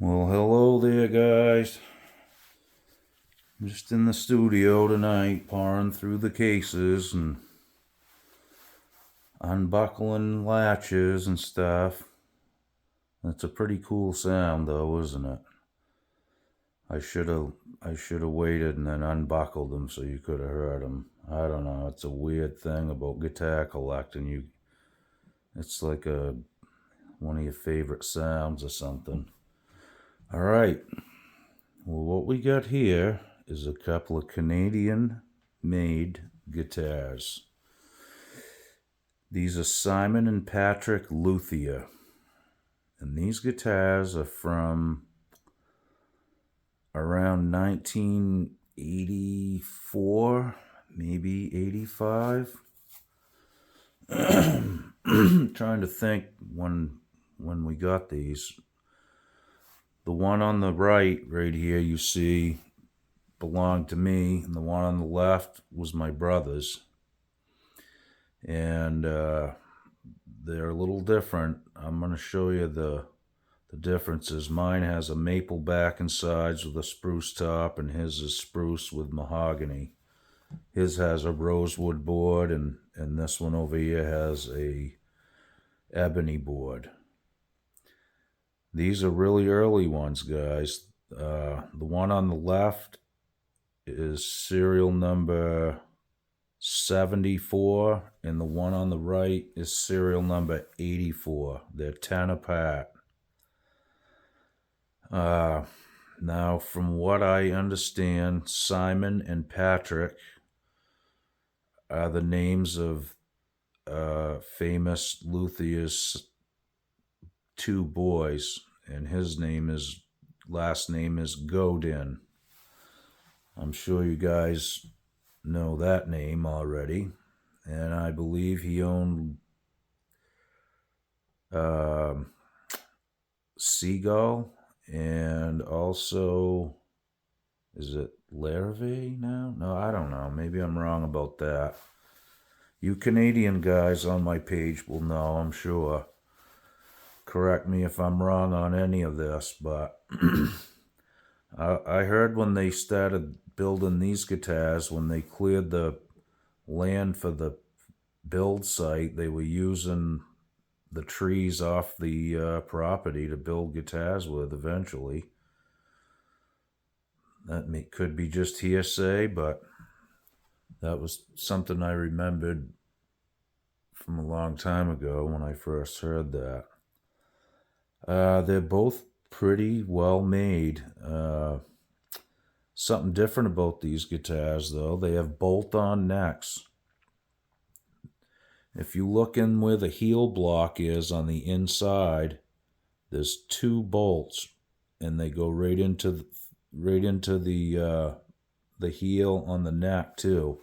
Well, hello there, guys. I'm just in the studio tonight, pouring through the cases and unbuckling latches and stuff. That's a pretty cool sound, though, isn't it? I should have waited and then unbuckled them so you could have heard them. I don't know. It's a weird thing about guitar collecting. It's like one of your favorite sounds or something. All right. Well, what we got here is a couple of Canadian-made guitars. These are Simon and Patrick Luthier. And these guitars are from around 1984, maybe 85. Trying to think when we got these. The one on the right here you see belonged to me, and the one on the left was my brother's. And they're a little different. I'm going to show you the differences. Mine has a maple back and sides with a spruce top, and his is spruce with mahogany. His has a rosewood board, and this one over here has a ebony board. These are really early ones, guys. The one on the left is serial number 74, and the one on the right is serial number 84. They're 10 apart. Now, from what I understand, Simon and Patrick are the names of famous luthier's two boys, and his last name is Godin. I'm sure you guys know that name already, and I believe he owned Seagull, and also, is it Larrivee now? No, I don't know. Maybe I'm wrong about that. You Canadian guys on my page will know, I'm sure. Correct me if I'm wrong on any of this, but I heard when they started building these guitars, when they cleared the land for the build site, they were using the trees off the property to build guitars with eventually. That could be just hearsay, but that was something I remembered from a long time ago when I first heard that. They're both pretty well made. Something different about these guitars, though, they have bolt-on necks. If you look in where the heel block is on the inside, there's two bolts, and they go right into the heel on the neck too.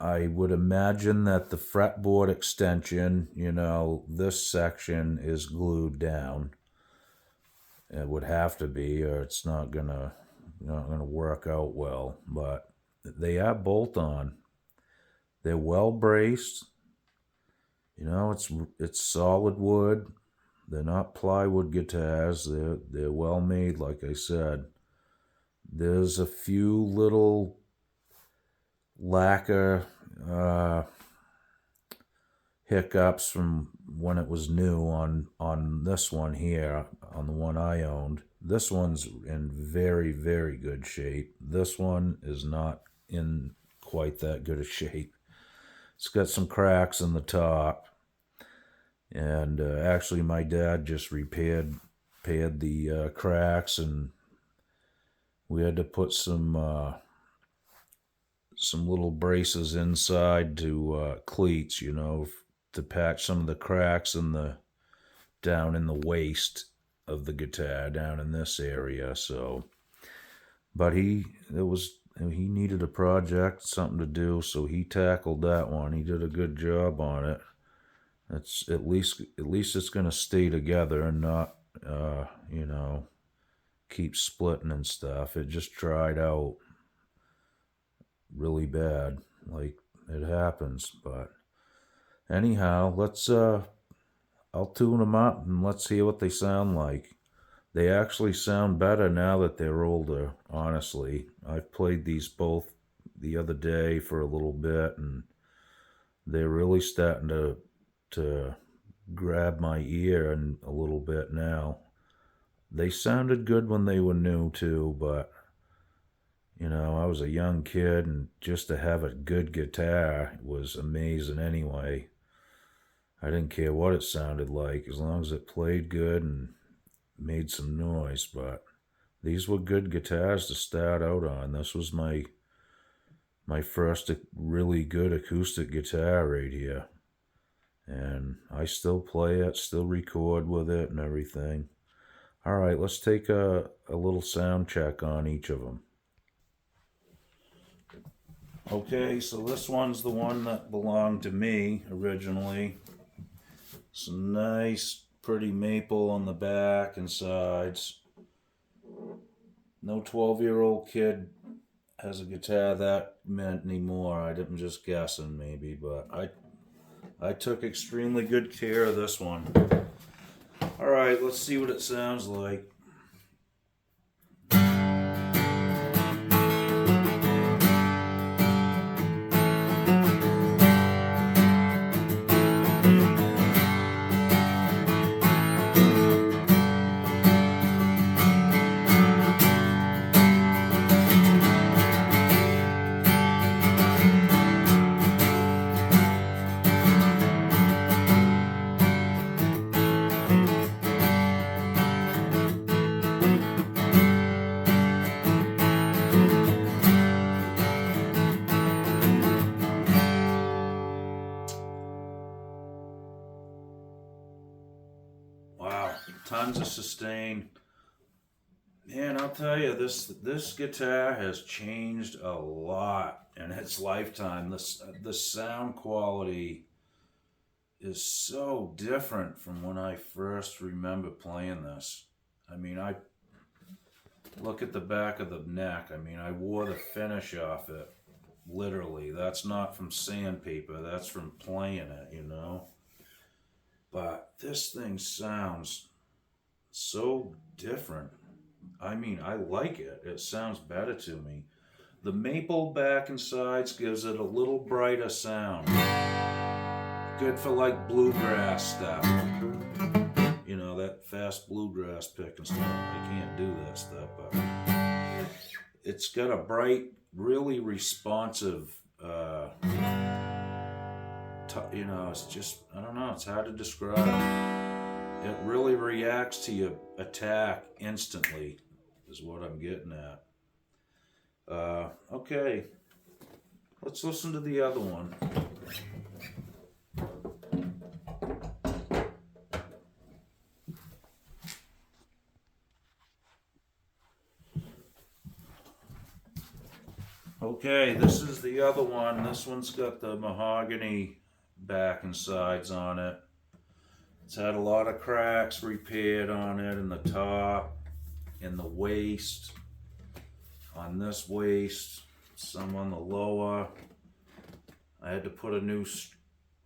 I would imagine that the fretboard extension, this section is glued down. It would have to be, or it's not gonna work out well. But they are bolt on. They're well braced. It's solid wood. They're not plywood guitars. They're well made, like I said. There's a few little lacquer hiccups from when it was new on this one here, on the one I owned. This one's in very, very good shape. This one is not in quite that good a shape. It's got some cracks in the top, and actually my dad just repaired the cracks, and we had to put some little braces inside to cleats, to patch some of the cracks down in the waist of the guitar, down in this area. So, but he needed a project, something to do, so he tackled that one. He did a good job on it. It's at least it's gonna stay together and not keep splitting and stuff. It just dried out really bad, like it happens. But anyhow, I'll tune them up and let's hear what they sound like. They actually sound better now that they're older, honestly. I've played these both the other day for a little bit, and they're really starting to grab my ear and a little bit now. They sounded good when they were new too, but I was a young kid, and just to have a good guitar was amazing anyway. I didn't care what it sounded like as long as it played good and made some noise, but these were good guitars to start out on. This was my first really good acoustic guitar right here. And I still play it, still record with it and everything. All right, let's take a little sound check on each of them. Okay, so this one's the one that belonged to me originally. Some nice, pretty maple on the back and sides. No 12-year-old kid has a guitar that mint anymore. I'm just guessing maybe, but I took extremely good care of this one. All right, let's see what it sounds like. Wow, tons of sustain. Man, I'll tell you, this guitar has changed a lot in its lifetime. The sound quality is so different from when I first remember playing this. I mean, I look at the back of the neck. I mean, I wore the finish off it. Literally, that's not from sandpaper. That's from playing it. But this thing sounds so different. I mean, I like it. It sounds better to me. The maple back and sides gives it a little brighter sound. Good for like bluegrass stuff. That fast bluegrass pick and stuff. I can't do that stuff, but it's got a bright, really responsive, it's just, I don't know, it's hard to describe. It really reacts to your attack instantly, is what I'm getting at. Okay, let's listen to the other one. Okay, this is the other one. This one's got the mahogany back and sides on it. It's had a lot of cracks repaired on it in the top, in the waist, on this waist, some on the lower. I had to put a new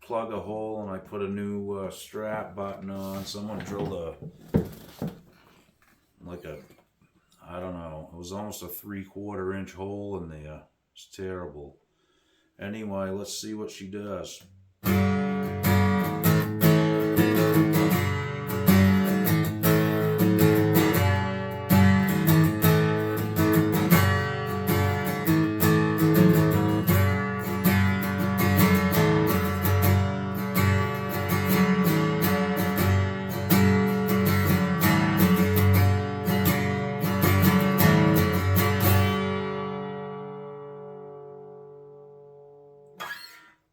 plug a hole, and I put a new strap button on. Someone drilled I don't know, it was almost a 3/4 inch hole in there. It's terrible. Anyway, let's see what she does.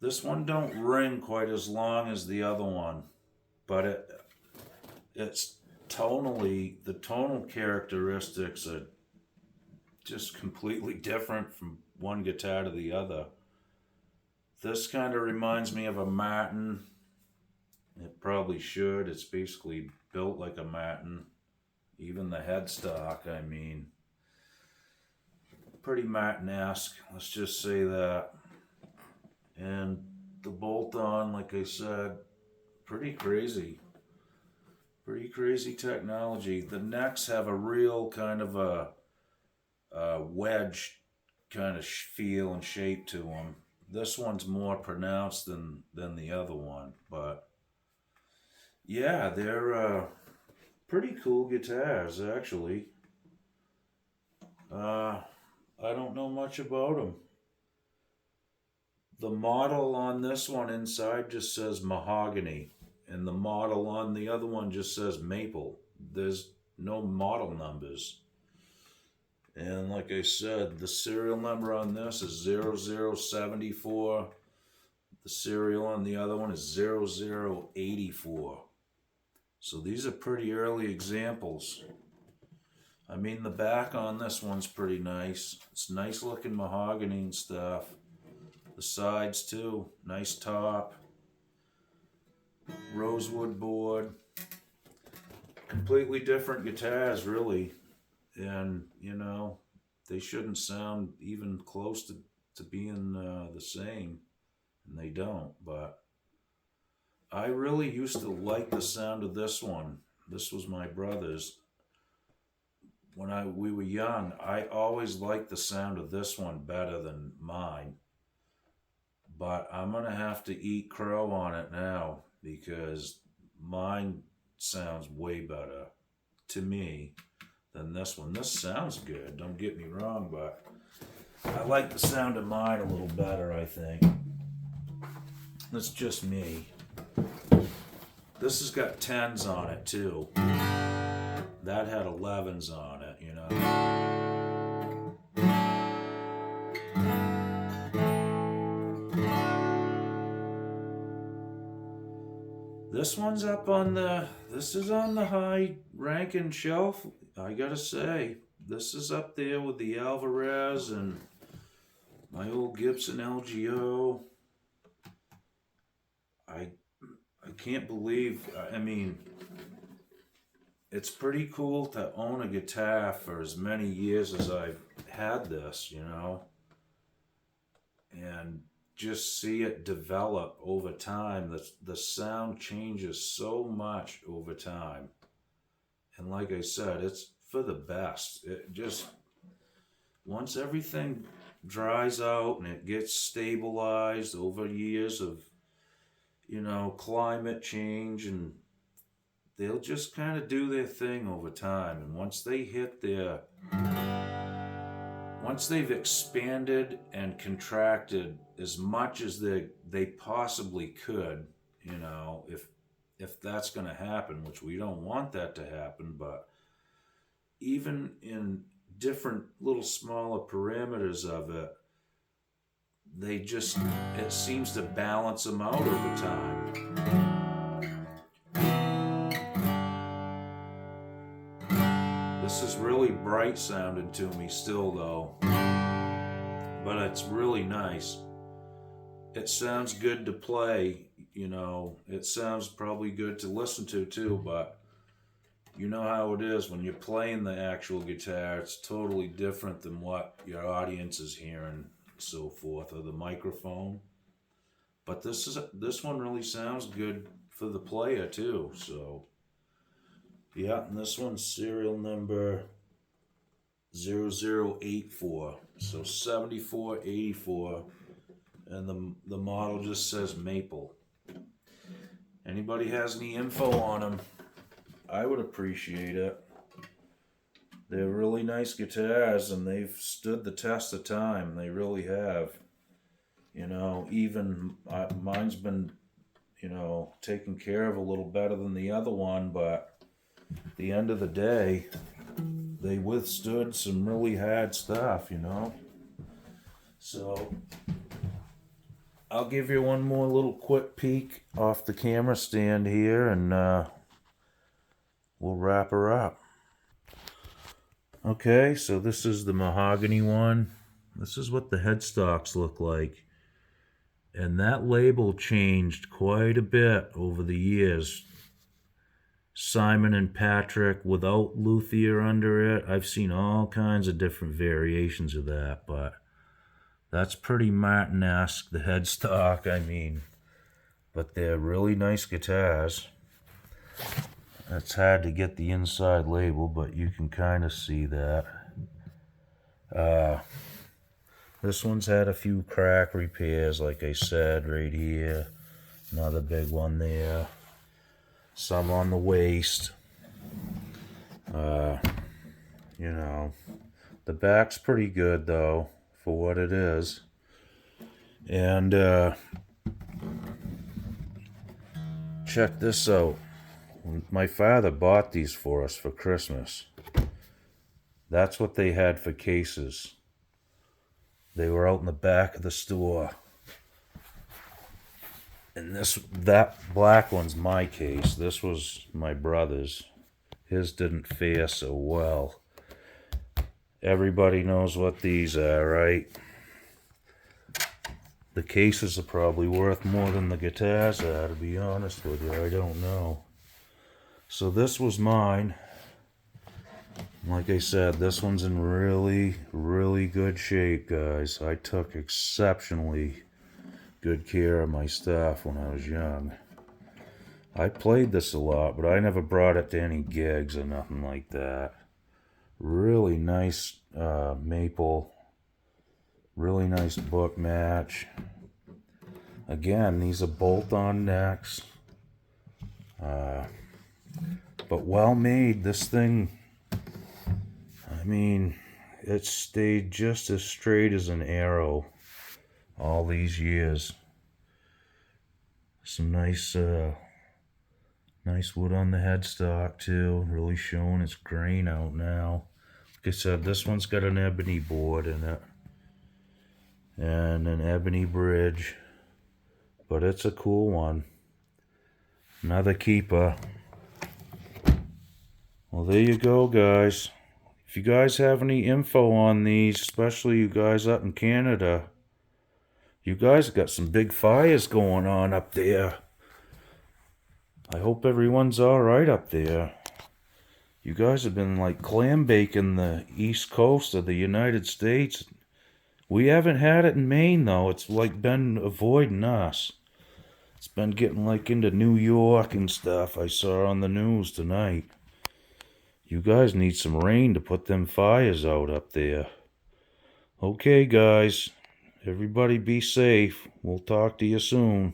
This one don't ring quite as long as the other one, but it's tonally, the tonal characteristics are just completely different from one guitar to the other. This kind of reminds me of a Martin. It probably should. It's basically built like a Martin. Even the headstock, I mean, pretty Martin-esque, let's just say that. And the bolt on, like I said, pretty crazy. Pretty crazy technology. The necks have a real kind of a wedge kind of feel and shape to them. This one's more pronounced than the other one, but yeah, they're pretty cool guitars actually. Uh, I don't know much about them. The model on this one inside just says mahogany, and the model on the other one just says maple. There's no model numbers. And like I said, the serial number on this is 0074. The serial on the other one is 0084. So these are pretty early examples. I mean, the back on this one's pretty nice. It's nice looking mahogany and stuff. The sides too, nice top. Rosewood board. Completely different guitars, really. And, you know, they shouldn't sound even close to being the same. And they don't, but I really used to like the sound of this one. This was my brother's. When we were young, I always liked the sound of this one better than mine. But I'm going to have to eat crow on it now because mine sounds way better to me than this one. This sounds good, don't get me wrong, but I like the sound of mine a little better, I think. That's just me. This has got 10s on it too. That had 11s on it, you know. This one's up on this is on the high ranking shelf, I gotta say. This is up there with the Alvarez and my old Gibson LGO. I can't believe, I mean, it's pretty cool to own a guitar for as many years as I've had this, you know, and just see it develop over time. The sound changes so much over time. And like I said, it's for the best. It just, once everything dries out and it gets stabilized over years of, you know, climate change, and they'll just kind of do their thing over time. And once they've expanded and contracted as much as they possibly could, you know, if that's going to happen, which we don't want that to happen, but even in different little smaller parameters of it, it seems to balance them out over time. This is really bright sounding to me still though, but it's really nice. It sounds good to play, you know, it sounds probably good to listen to too, but you know how it is when you're playing the actual guitar, it's totally different than what your audience is hearing, so forth, or the microphone. But this one really sounds good for the player too. So yeah, and this one's serial number 0084. So 7484, and the model just says maple. Anybody has any info on them, I would appreciate it. They're really nice guitars, and they've stood the test of time. They really have. You know, even mine's been, you know, taken care of a little better than the other one, but at the end of the day, they withstood some really hard stuff, you know. So I'll give you one more little quick peek off the camera stand here, and we'll wrap her up. Okay, so this is the mahogany one. This is what the headstocks look like. And that label changed quite a bit over the years. Simon and Patrick without luthier under it. I've seen all kinds of different variations of that, but that's pretty Martin-esque, the headstock, I mean. But they're really nice guitars. It's hard to get the inside label, but you can kind of see that. This one's had a few crack repairs, like I said, right here. Another big one there. Some on the waist. You know, the back's pretty good though for what it is. And check this out. My father bought these for us for Christmas. That's what they had for cases. They were out in the back of the store. And that black one's my case. This was my brother's. His didn't fare so well. Everybody knows what these are, right? The cases are probably worth more than the guitars are, to be honest with you. I don't know. So this was mine. Like I said, this one's in really, really good shape, guys. I took exceptionally good care of my stuff when I was young. I played this a lot, but I never brought it to any gigs or nothing like that. Really nice maple. Really nice book match. Again, these are bolt-on necks. But well made. This thing, I mean, it stayed just as straight as an arrow all these years. Some nice wood on the headstock too, really showing its grain out now. Like I said, this one's got an ebony board in it and an ebony bridge, but it's a cool one. Another keeper. Well, there you go, guys. If you guys have any info on these, especially you guys up in Canada, you guys got some big fires going on up there. I hope everyone's alright up there. You guys have been like clam baking the east coast of the United States. We haven't had it in Maine, though. It's like been avoiding us. It's been getting like into New York and stuff. I saw on the news tonight. You guys need some rain to put them fires out up there. Okay, guys. Everybody be safe. We'll talk to you soon.